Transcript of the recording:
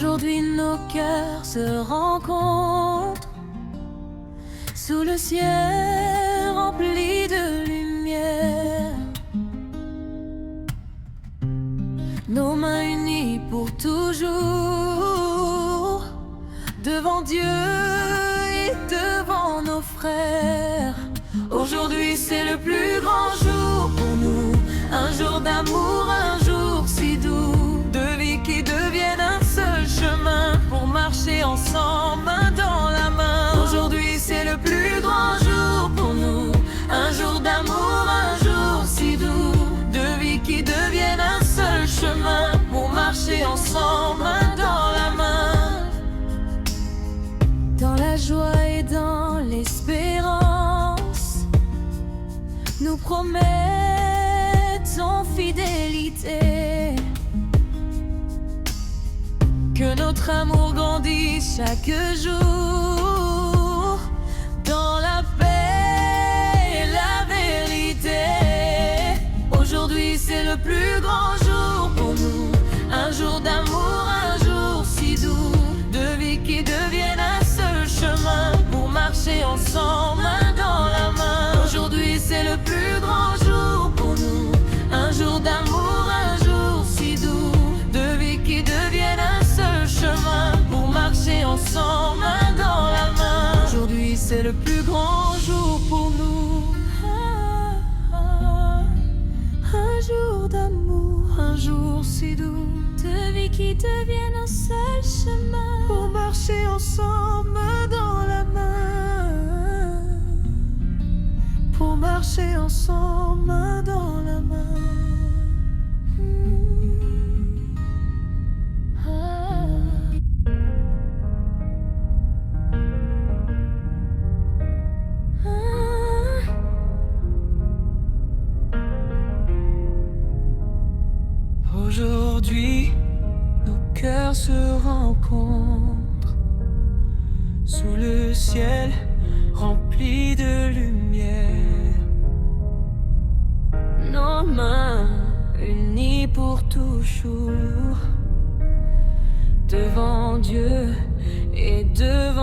Aujourd'hui nos cœurs se rencontrent sous le ciel rempli de lumière. Nos mains unies pour toujours, devant Dieu et devant nos frères. Aujourd'hui c'est le plus grand jour pour nous, un jour d'amour, un jour si doux, de vie qui deviennent un seul chemin pour marcher ensemble, main dans la main. Aujourd'hui c'est le plus grand jour pour nous, un jour d'amour, un jour si doux, de vie qui deviennent un seul chemin pour marcher ensemble, main dans la main. Dans la joie et dans l'espérance, nous promettons fidélité, que notre amour grandisse chaque jour, dans la paix et la vérité. Aujourd'hui c'est le plus grand jour pour nous, un jour d'amour, un jour si doux, de vie qui deviennent un seul chemin pour marcher ensemble, main dans la main. Aujourd'hui c'est le plus grand jour pour nous, un jour d'amour, un jour si doux, de vie qui deviennent un seul chemin pour marcher ensemble, main dans la main. Aujourd'hui c'est le plus grand jour pour nous, un jour d'amour, un jour si doux, de vie qui deviennent un seul chemin pour marcher ensemble, main dans la main, pour marcher ensemble, main dans la main. Aujourd'hui, nos cœurs se rencontrent sous le ciel rempli de lumière. Nos mains unies pour toujours, devant Dieu et devant